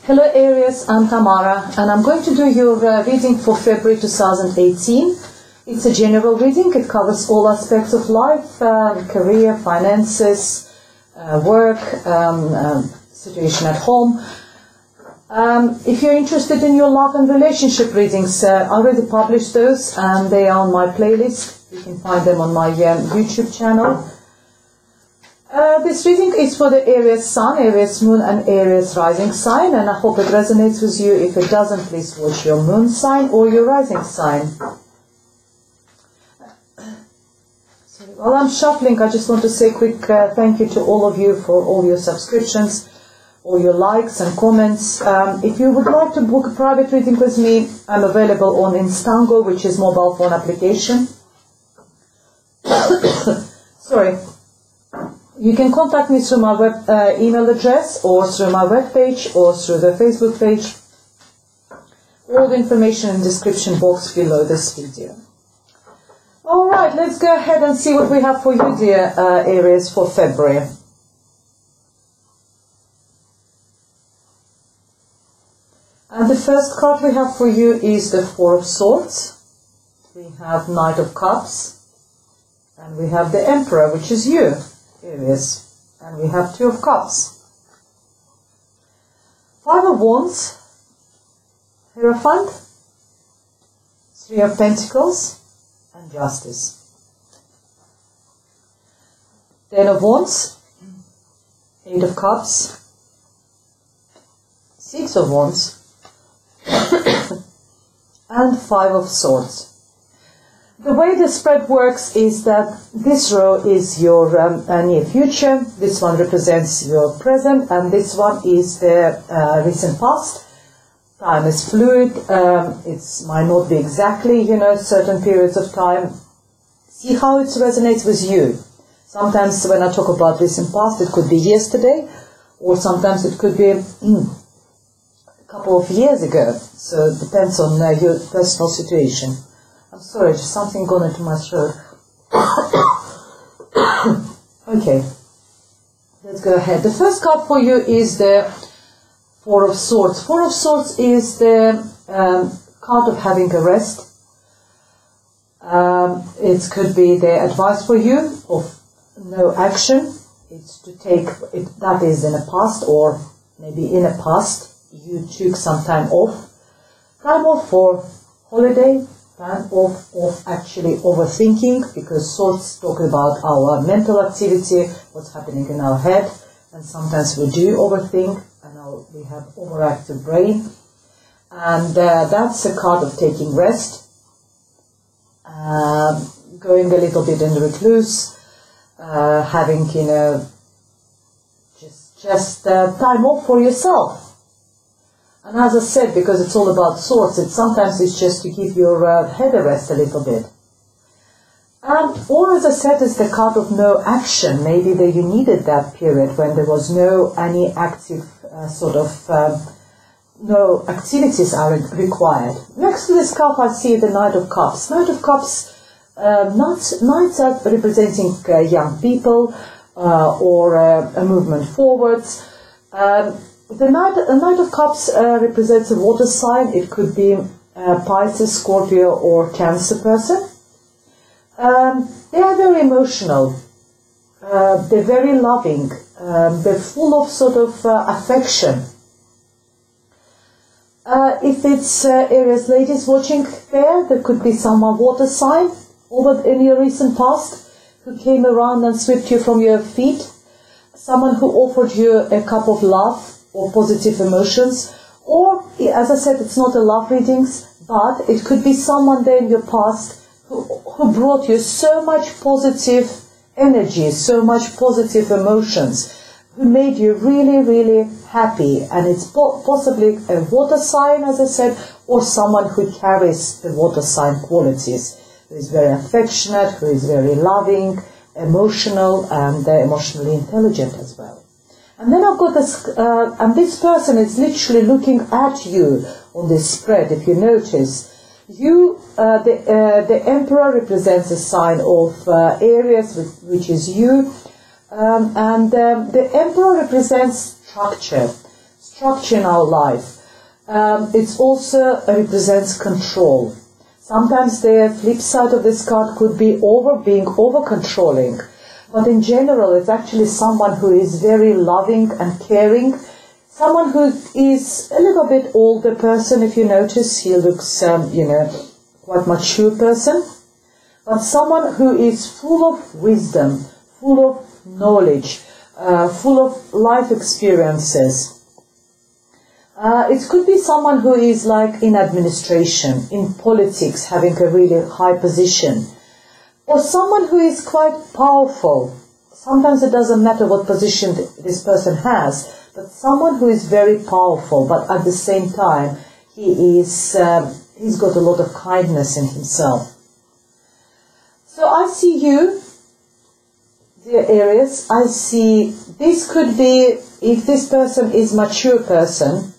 Hello Aries, I'm Tamara and I'm going to do your reading for February 2018. It's a general reading. It covers all aspects of life, career, finances, work, situation at home. If you're interested in your love and relationship readings, I already published those and they are on my playlist. You can find them on my YouTube channel. This reading is for the Aries Sun, Aries Moon and Aries Rising sign, and I hope it resonates with you. If it doesn't, please watch your Moon sign or your Rising sign. While I'm shuffling, I just want to say a quick thank you to all of you for all your subscriptions, all your likes and comments. If you would like to book a private reading with me, I'm available on Instango, which is mobile phone application. Sorry. You can contact me through my email address or through my webpage or through the Facebook page. All the information in the description box below this video. Alright, let's go ahead and see what we have for you, dear Aries, for February. And the first card we have for you is the Four of Swords. We have Knight of Cups. And we have the Emperor, which is you, Aries, and we have Two of Cups. Five of Wands, Hierophant, Three of Pentacles, and Justice. Ten of Wands, Eight of Cups, Six of Wands, and Five of Swords. The way the spread works is that this row is your near future, this one represents your present, and this one is the recent past. Time is fluid, it might not be exactly, certain periods of time. See how it resonates with you. Sometimes when I talk about recent past, it could be yesterday, or sometimes it could be a couple of years ago. So it depends on your personal situation. I'm sorry, just something gone into my throat. Okay, let's go ahead. The first card for you is the Four of Swords. Four of Swords is the card of having a rest. It could be the advice for you of no action. It's to take, that is in the past, or maybe in the past, you took some time off. Time off for holiday. Time of actually overthinking, because swords talk about our mental activity, what's happening in our head, and sometimes we do overthink, and we have overactive brain, and that's a card of taking rest, going a little bit in the recluse, having just time off for yourself. And as I said, because it's all about swords, sometimes it's just to give your head a rest a little bit. Or as I said, it's the card of no action. Maybe that you needed that period when there was any active no activities are required. Next to this card, I see the Knight of Cups. Knight of Cups, knights are representing young people or a movement forwards. The Knight of Cups represents a water sign. It could be Pisces, Scorpio, or Cancer person. They are very emotional. They're very loving. They're full of affection. If it's Aries ladies watching there could be someone water sign over in your recent past who came around and swept you from your feet. Someone who offered you a cup of love or positive emotions, or, as I said, it's not a love readings, but it could be someone there in your past who brought you so much positive energy, so much positive emotions, who made you really, really happy. And it's possibly a water sign, as I said, or someone who carries the water sign qualities, who is very affectionate, who is very loving, emotional, and emotionally intelligent as well. And then I've got this, and this person is literally looking at you on this spread. If you notice, the Emperor represents a sign of Aries, which is you, and the Emperor represents structure. structure in our life. It also represents control. Sometimes the flip side of this card could be being over-controlling. But in general, it's actually someone who is very loving and caring. Someone who is a little bit older person, if you notice. He looks, quite mature person. But someone who is full of wisdom, full of knowledge, full of life experiences. It could be someone who is like in administration, in politics, having a really high position. Or someone who is quite powerful. Sometimes it doesn't matter what position this person has, but someone who is very powerful, but at the same time, he's got a lot of kindness in himself. So I see you, dear Aries, I see this could be, if this person is mature person,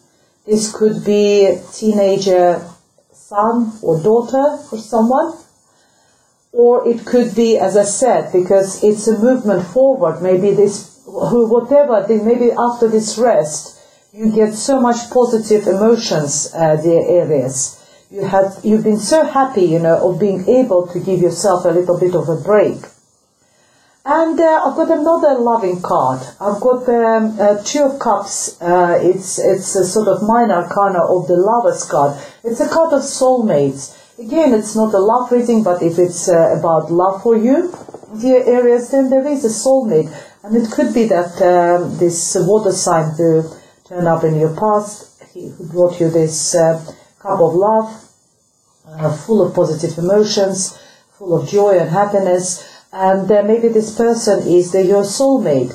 this could be teenager son or daughter for someone. Or it could be, as I said, because it's a movement forward, maybe maybe after this rest, you get so much positive emotions, dear Aries. You've been so happy, of being able to give yourself a little bit of a break. And I've got another loving card. I've got the Two of Cups. It's a sort of minor arcana of the Lover's card. It's a card of soulmates. Again, it's not a love reading, but if it's about love for you, dear Aries, then there is a soulmate. And it could be that this water sign who turned up in your past, who brought you this cup of love, full of positive emotions, full of joy and happiness. And maybe this person is your soulmate.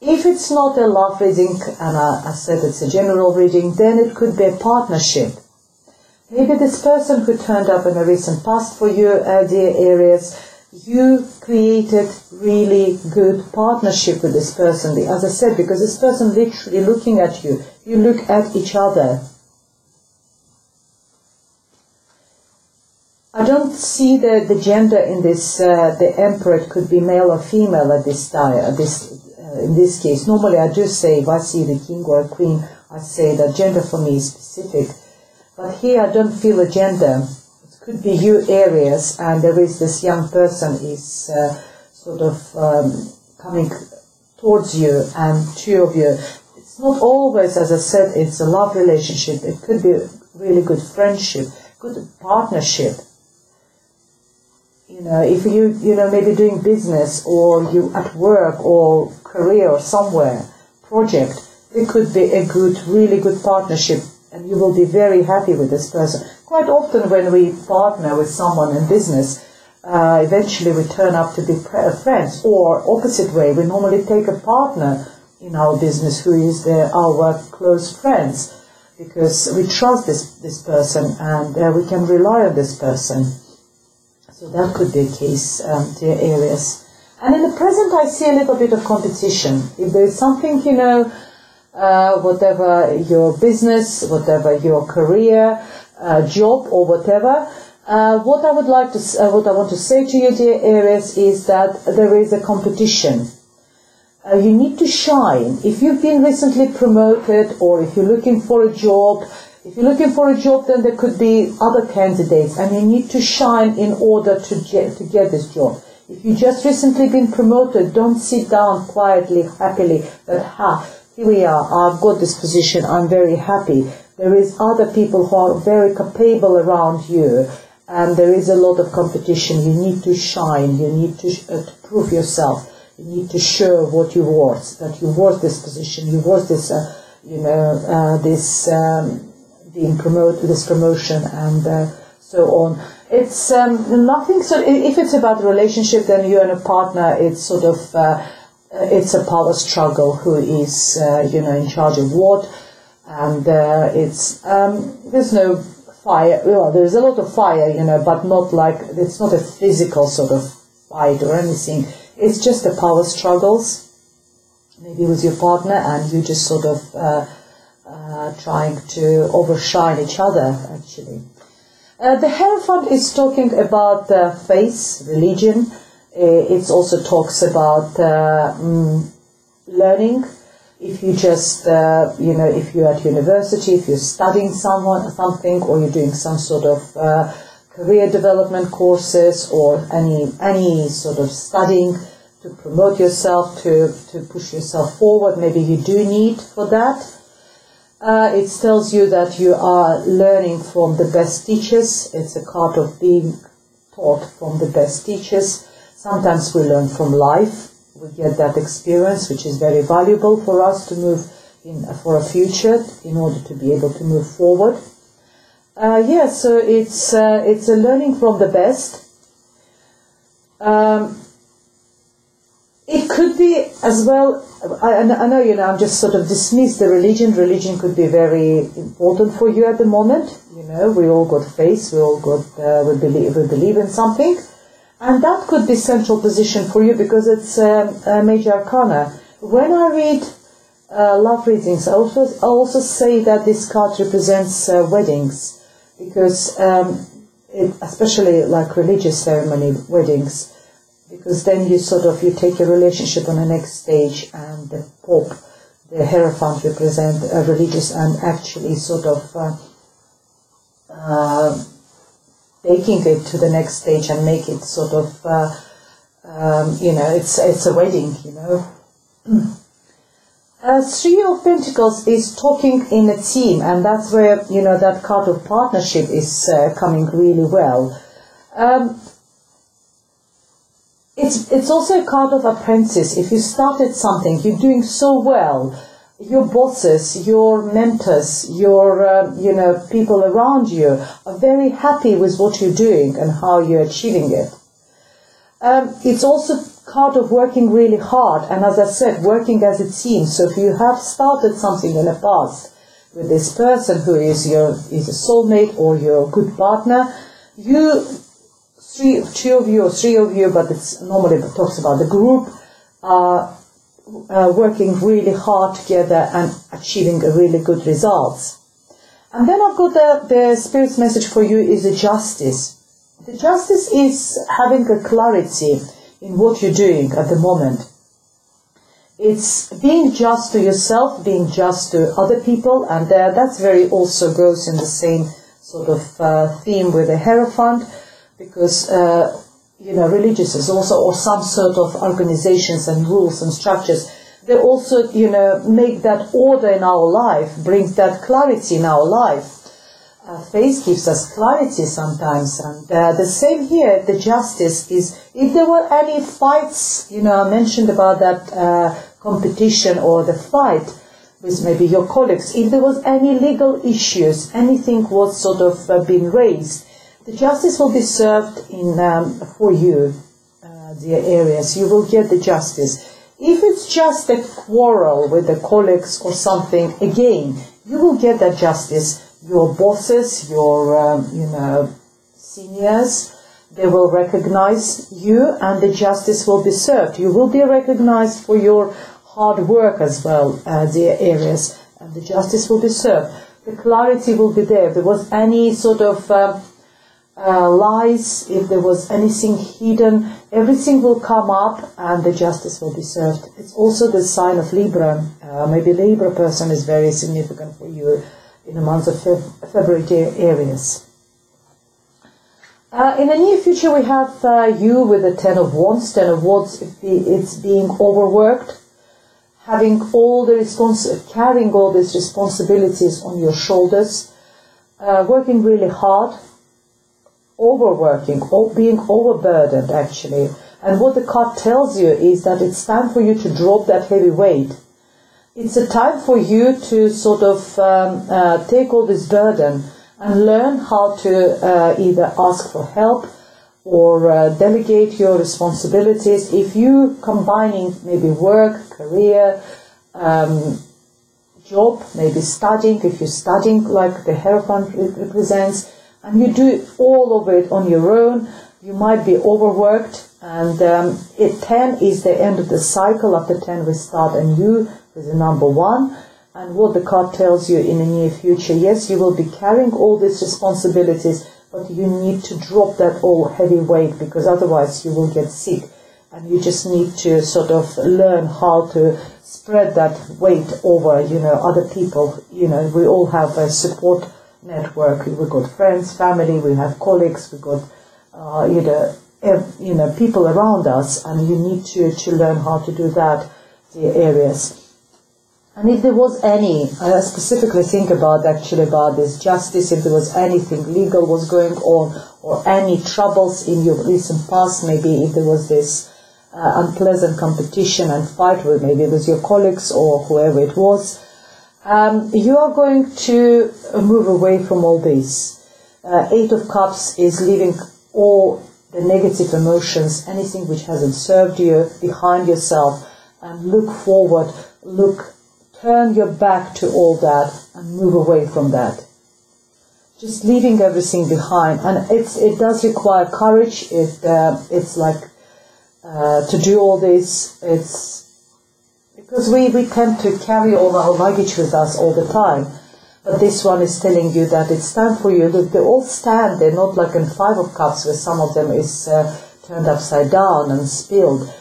If it's not a love reading, and I said it's a general reading, then it could be a partnership. Maybe this person who turned up in a recent past for you, dear Aries, you created really good partnership with this person. As I said, because this person literally looking at you, you look at each other. I don't see the gender in this, the Emperor. It could be male or female at this time, in this case. Normally I do say, if I see the king or a queen, I say that gender for me is specific. But here I don't feel a gender. It could be you, Aries, and there is this young person is sort of coming towards you, and two of you. It's not always, as I said, it's a love relationship. It could be really good friendship, good partnership. If you maybe doing business, or you at work or career or somewhere, project, it could be a really good partnership. And you will be very happy with this person. Quite often when we partner with someone in business, eventually we turn up to be friends. Or opposite way, we normally take a partner in our business who is our close friends. Because we trust this person, and we can rely on this person. So that could be a case, dear Aries. And in the present I see a little bit of competition. If there is something, whatever your business, whatever your career, job, or whatever. What I want to say to you, dear Aries, is that there is a competition. You need to shine. If you've been recently promoted, or if you're looking for a job, then there could be other candidates, and you need to shine in order to get this job. If you just recently been promoted, don't sit down quietly, happily, that here we are, I've got this position, I'm very happy. There is other people who are very capable around you, and there is a lot of competition. You need to shine, you need to prove yourself, you need to show what you're worth, that you're worth this position, you're worth this, being promoted, this promotion, and so on. It's nothing, so if it's about a relationship, then you and a partner, it's sort of, it's a power struggle, who is, in charge of what, and there's no fire. Well, there's a lot of fire, but not like, it's not a physical sort of fight or anything. It's just the power struggles, maybe with your partner, and you just sort of trying to overshine each other, actually. The Hierophant is talking about faith, religion. It also talks about learning. If you just, if you're at university, if you're studying something, or you're doing some sort of career development courses, or any sort of studying to promote yourself, to push yourself forward, maybe you do need for that. It tells you that you are learning from the best teachers. It's a card of being taught from the best teachers. Sometimes we learn from life. We get that experience, which is very valuable for us to move in for a future, in order to be able to move forward. So it's a learning from the best. It could be as well. I know, I'm just sort of dismissed the religion. Religion could be very important for you at the moment. We all got faith. We all we believe in something. And that could be central position for you, because it's a major arcana. When I read love readings, I also say that this card represents weddings, because especially like religious ceremony weddings, because then you take your relationship on the next stage, and the Pope, the Hierophant, represent religious and actually taking it to the next stage and make it it's a wedding, Three of Pentacles is talking in a team, and that's where, that card of partnership is coming really well. It's also a card of apprentice. If you started something, you're doing so well, your bosses, your mentors, your people around you are very happy with what you're doing and how you're achieving it. It's also a card of working really hard, and as I said, working as a team. So if you have started something in the past with this person who is a soulmate or your good partner, three of you, but it's normally talks about the group, working really hard together and achieving a really good results. And then I've got the Spirit's message for you is the Justice. The Justice is having a clarity in what you're doing at the moment. It's being just to yourself, being just to other people, and that's very also goes in the same sort of theme with the Hierophant, because religious is also, or some sort of organizations and rules and structures, they also, make that order in our life, brings that clarity in our life. Faith gives us clarity sometimes, and the same here, the Justice is, if there were any fights, I mentioned about that competition or the fight with maybe your colleagues, if there was any legal issues, anything was sort of been raised, the Justice will be served for you, dear Aries. You will get the Justice. If it's just a quarrel with the colleagues or something, again, you will get that Justice. Your bosses, your seniors, they will recognize you, and the Justice will be served. You will be recognized for your hard work as well, dear Aries, and the Justice will be served. The clarity will be there. If there was any sort of lies, if there was anything hidden, everything will come up and the Justice will be served. It's also the sign of Libra. Maybe Libra person is very significant for you in the month of February, Aries. In the near future, we have you with the Ten of Wands. Ten of Wands, it's being overworked, having carrying all these responsibilities on your shoulders, working really hard, overworking, or being overburdened actually. And what the card tells you is that it's time for you to drop that heavy weight. It's a time for you to sort of take all this burden and learn how to either ask for help or delegate your responsibilities. If you combining maybe work, career, job, maybe studying, if you're studying like the Hierophant represents, and you do all of it on your own, you might be overworked. And 10 is the end of the cycle. After 10 we start anew with the number 1. And what the card tells you in the near future, yes, you will be carrying all these responsibilities, but you need to drop that all heavy weight, because otherwise you will get sick. And you just need to sort of learn how to spread that weight over, other people. We all have a support network. We've got friends, family, we have colleagues, we've got, people around us, and you need to learn how to do that, the Aries. And if there was any, I specifically think about this justice, if there was anything legal was going on, or any troubles in your recent past, maybe if there was this unpleasant competition and fight with maybe with your colleagues or whoever it was, you are going to move away from all this. Eight of Cups is leaving all the negative emotions, anything which hasn't served you, behind yourself, and look forward, turn your back to all that and move away from that. Just leaving everything behind. And it does require courage. It's like to do all this. It's because we tend to carry all our luggage with us all the time. But this one is telling you that it's time for you. Look, they all stand. They're not like in Five of Cups where some of them is turned upside down and spilled.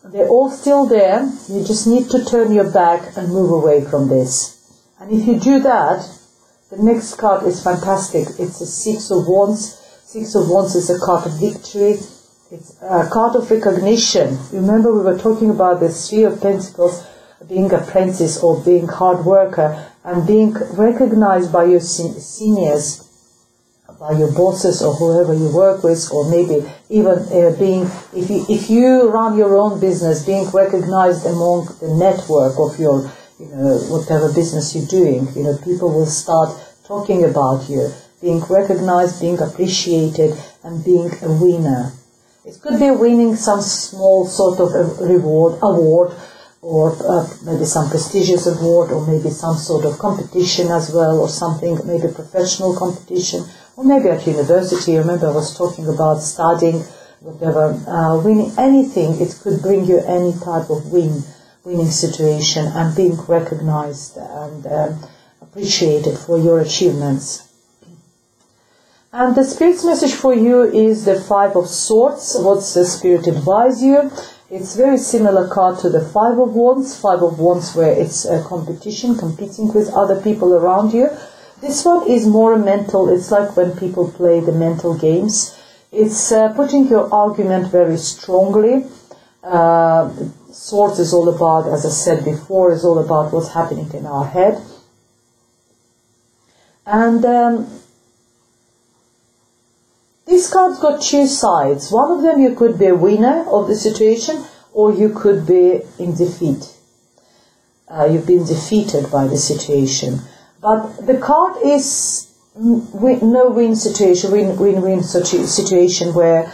They're all still there. You just need to turn your back and move away from this. And if you do that, the next card is fantastic. It's a Six of Wands. Six of Wands is a card of victory. It's a card of recognition. Remember, we were talking about the Three of Pentacles, being a apprentice or being hard worker, and being recognized by your seniors, by your bosses or whoever you work with, or maybe even being, if you run your own business, being recognized among the network of your, whatever business you're doing. People will start talking about you, being recognized, being appreciated, and being a winner. It could be winning some small sort of award, or maybe some prestigious award, or maybe some sort of competition as well, or something, maybe professional competition, or maybe at university. Remember, I was talking about studying, whatever, winning anything. It could bring you any type of winning situation, and being recognized and appreciated for your achievements. And the Spirit's message for you is the Five of Swords. What's the Spirit advise you? It's very similar card to the Five of Wands. Five of Wands where it's a competition, competing with other people around you. This one is more mental. It's like when people play the mental games. It's putting your argument very strongly. Swords is all about, as I said before, is all about what's happening in our head. And this card's got two sides. One of them, you could be a winner of the situation, or you could be in defeat. You've been defeated by the situation. But the card is no-win situation, win-win situation where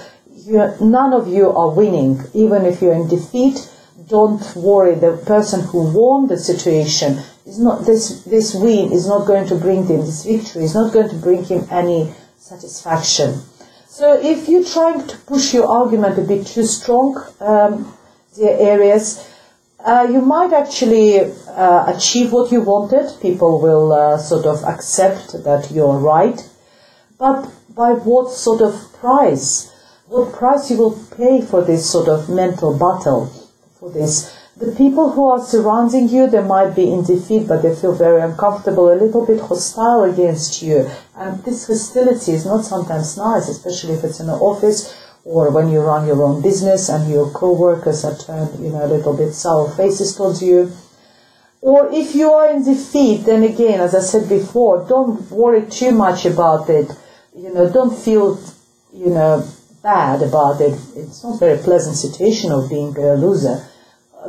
none of you are winning. Even if you're in defeat, don't worry. The person who won the situation is not, this win is not going to bring him, this victory is not going to bring him any satisfaction. So if you're trying to push your argument a bit too strong, dear Aries, you might actually achieve what you wanted. People will sort of accept that you're right. But by what sort of price? What price you will pay for this sort of mental battle? For this, the people who are surrounding you, they might be in defeat, but they feel very uncomfortable, a little bit hostile against you. And this hostility is not sometimes nice, especially if it's in an office or when you run your own business and your co-workers are turned, a little bit sour faces towards you. Or if you are in defeat, then again, as I said before, don't worry too much about it. Don't feel, bad about it. It's not a very pleasant situation of being a loser.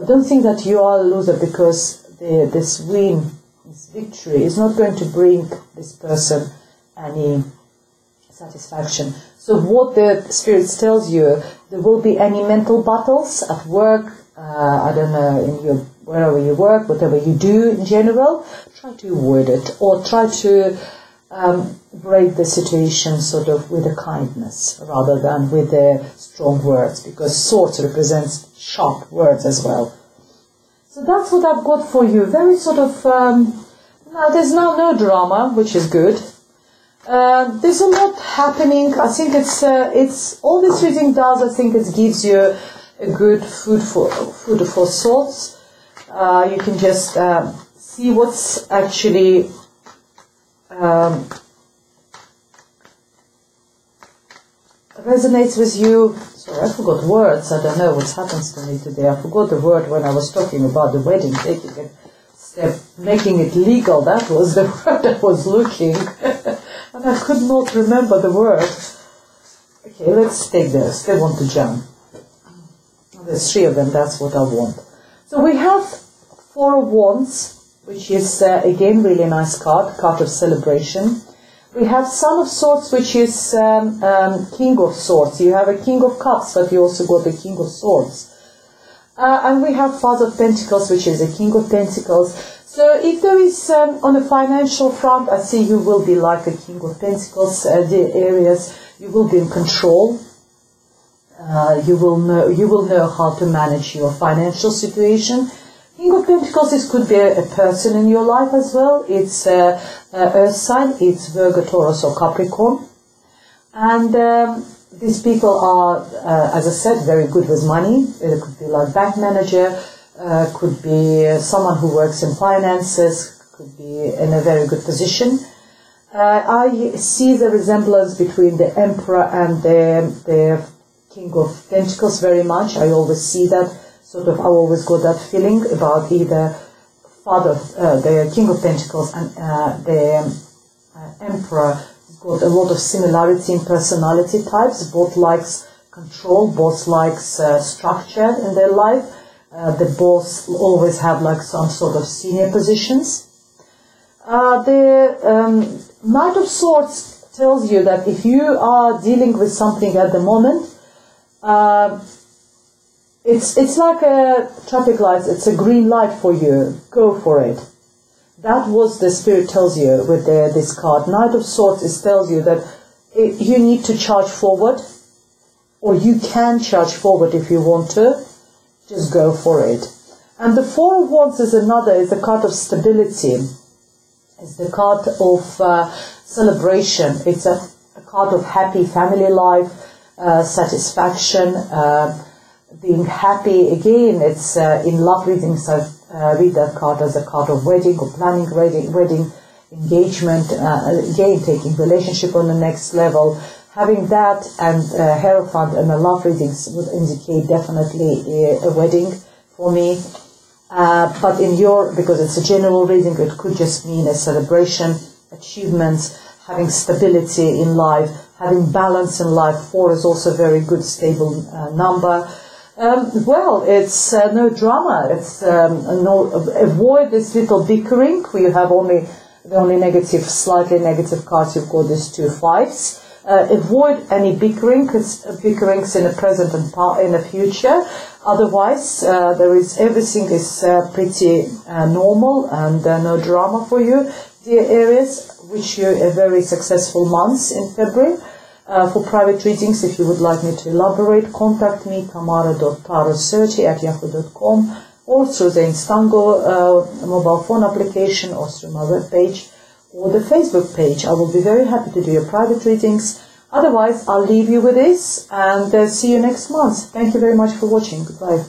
Don't think that you are a loser because this win, this victory is not going to bring this person any satisfaction. So what the Spirit tells you, there will be any mental battles at work, I don't know, wherever you work, whatever you do in general, try to avoid it, or try to break the situation sort of with a kindness rather than with the strong words, because swords represents sharp words as well. So that's what I've got for you. Very sort of, there's now no drama, which is good. There's a lot happening. I think it's all this reading does. I think it gives you a good food for thoughts. You can just see what's actually resonates with you. Sorry, I forgot words. I don't know what happens to me today. I forgot the word when I was talking about the wedding, taking a step, making it legal. That was the word I was looking. And I could not remember the word. Okay, let's take this. They want to jump. There's 3 of them. That's what I want. So we have 4 of Wands, which is, again, really nice card of celebration. We have Son of Swords, which is King of Swords. You have a King of Cups, but you also got the King of Swords. And we have Father of Pentacles, which is a King of Pentacles. So if there is, on a financial front, I see you will be like a King of Pentacles, the Aries. You will be in control. You will know how to manage your financial situation. King of Pentacles, this could be a person in your life as well. It's Earth sign, it's Virgo, Taurus or Capricorn. And these people are, as I said, very good with money. It could be like bank manager, could be someone who works in finances, could be in a very good position. I see the resemblance between the Emperor and the King of Pentacles very much. I always see that. Sort of, I always got that feeling about either the King of Pentacles and the Emperor. Got a lot of similarity in personality types. Both likes control, both likes structure in their life. They both always have like some sort of senior positions. The Knight of Swords tells you that if you are dealing with something at the moment, it's like a traffic light. It's a green light for you. Go for it. That was the Spirit tells you with this card. Knight of Swords tells you that you need to charge forward, or you can charge forward if you want to. Just go for it. And the Four of Wands is a card of stability. It's the card of celebration. It's a card of happy family life, satisfaction, being happy. Again, it's in love readings. I read that card as a card of wedding or planning wedding engagement. Again, taking relationship on the next level. Having that and Hierophant and the love readings would indicate definitely a wedding for me. But because it's a general reading, it could just mean a celebration, achievements, having stability in life, having balance in life. 4 is also a very good, stable number. Well, it's no drama. It's avoid this little bickering. We have the only negative, slightly negative cards. You've got these 2 5s. Avoid any bickering, because bickering's in the present and in the future. Otherwise, everything is pretty normal and no drama for you, dear Aries. Wish you a very successful month in February. For private readings, if you would like me to elaborate, contact me, tamara.tarot30@yahoo.com, or through the Instango mobile phone application, or through my webpage or the Facebook page. I will be very happy to do your private readings. Otherwise, I'll leave you with this and see you next month. Thank you very much for watching. Goodbye.